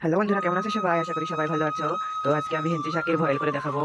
Hello বন্ধুরা, কেমন আছো সবাই? আশা করি সবাই ভালো আছো। তো আজকে আমি হেঞ্চি শাকের বয়েল করে দেখাবো।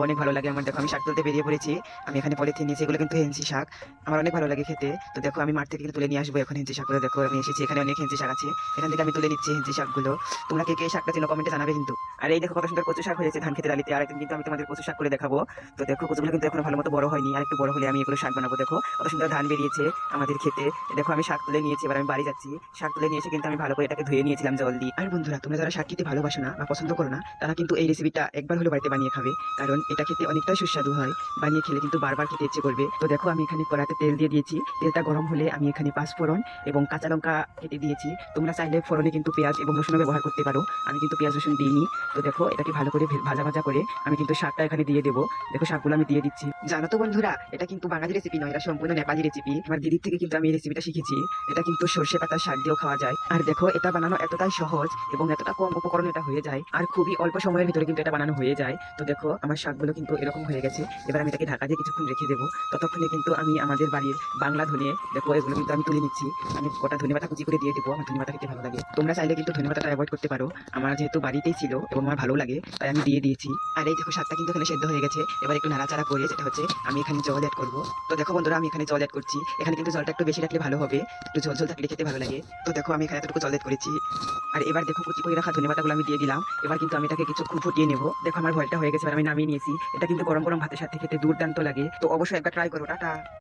অনেক ভালো লাগে আমার। দেখো, আমি শাক তুলতে বেরিয়ে পড়েছি। আমি এখানে পলিথিন নিয়েছি, এগুলো কিন্তু হেঞ্চি শাক। আমার অনেক ভালো লাগে খেতে। তো দেখো, আমি মাঠ থেকে কিন্তু তুলে নিয়ে আসবো এখন হেঞ্চি শাকগুলো। দেখো, আমি এসেছি, এখানে অনেক হেঞ্চি শাক আছে। এখান থেকে আমি তুলে নিচ্ছি হেঞ্চি শাকগুলো। তোমরা কে কে এই শাকটা চেনো কমেন্টে জানাবে কিন্তু। আর এই দেখো কত সুন্দর কচু শাক হয়েছে ধান খেতে ডালিতে। আর একদিন কিন্তু আমি তোমাদের কচু শাক করে দেখাবো। তো দেখো, কচুগুলো কিন্তু এখনো ভালো মতো বড় হয়নি, আর একটু বড় হলে আমি এগুলো শাক বানাবো। দেখো কত সুন্দর ধান বেরিয়েছে আমাদের খেতে। দেখো, আমি শাক তুলে নিয়েছি, এবার আমি বাড়ি যাচ্ছি। শাক তুলে নিয়ে এসে কিন্তু আমি ভালো করে এটাকে ধুয়ে নিয়েছিলাম জল দিয়ে। আর বন্ধুরা, তোমরা যারা শাক খেতে ভালোবাসো না বা পছন্দ করো না, তারা কিন্তু এই রেসিপিটা একবার হলে বাড়িতে বানিয়ে খাবে। কারণ এটা খেতে অনেকটাই সুস্বাদু হয়। বানিয়ে খেলে কিন্তু বারবার খেতে ইচ্ছে করবে। তো দেখো, আমি এখানে কড়াতে তেল দিয়ে দিয়েছি। তেলটা গরম হলে আমি এখানে পাঁচফোড়ন এবং কাঁচা লঙ্কা কেটে দিয়েছি। তোমরা চাইলে ফোড়নে কিন্তু পেঁয়াজ এবং রসুন ব্যবহার করতে পারো। আমি কিন্তু পেঁয়াজ রসুন দিইনি। তো দেখো, এটাকে ভালো করে ভাজা ভাজা করে আমি কিন্তু শাকটা এখানে দিয়ে দেবো। দেখো, শাকগুলো আমি দিয়ে দিচ্ছি। জানো তো বন্ধুরা, এটা কিন্তু বাঙালি রেসিপি নয়, এটা সম্পূর্ণ নেপালি রেসিপি। আমার দিদির থেকে কিন্তু আমি এই রেসিপিটা শিখেছি। এটা কিন্তু সর্ষে পাতার শাক দিয়েও খাওয়া যায়। আর দেখো, এটা বানানো এতটাই সহজ এবং এতটা কম উপকরণ এটা হয়ে যায়, আর খুবই অল্প সময়ের ভিতরে কিন্তু এটা বানানো হয়ে যায়। তো দেখো, আমার শাকগুলো কিন্তু এরকম হয়ে গেছে। এবার আমি এটাকে ঢাকা দিয়ে কিছুক্ষণ রেখে দেবো। ততক্ষণে কিন্তু আমি আমাদের বাড়ির বাংলা ধনিয়া, দেখো এগুলো কিন্তু আমি তুলে নিচ্ছি। আমি গোটা ধনেপাতা কুচি করে দিয়ে দেবো। আমার ধনেপাতা খেতে ভালো লাগে। তোমরা চাইলে কিন্তু ধনেপাতাটা অ্যাভয়েড করতে পারো। আমার যেহেতু বাড়িতেই ছিল এবং আমার ভালো লাগে, তাই আমি দিয়ে দিয়েছি। আর এই দেখো, শাকটা কিন্তু এখানে সেদ্ধ হয়ে গেছে। এবার একটু নাড়াচাড়া করে, যেটা হচ্ছে আমি এখানে জল অ্যাড করবো। তো দেখো বন্ধুরা, আমি এখানে জল অ্যাড করছি। এখানে কিন্তু জলটা একটু বেশি রাখলে ভালো হবে। একটু ঝোল ঝোল থাকলে খেতে ভালো লাগে। তো দেখো, আমি এখানে এতটুকু জল অ্যাড করেছি। আর এবার দেখো, কুচি করে রাখা ধনেপাতাগুলো আমি দিয়ে দিলাম। এবার কিন্তু আমি এটাকে কিছুক্ষণ ফুটিয়ে নেবো। দেখো, আমার ভয়টা হয়ে গেছে, এবার আমি নামিয়ে নিয়েছি। এটা কিন্তু গরম গরম ভাতের সাথে খেতে দুর্দান্ত লাগে। তো অবশ্যই একবার ট্রাই করো। টাটা।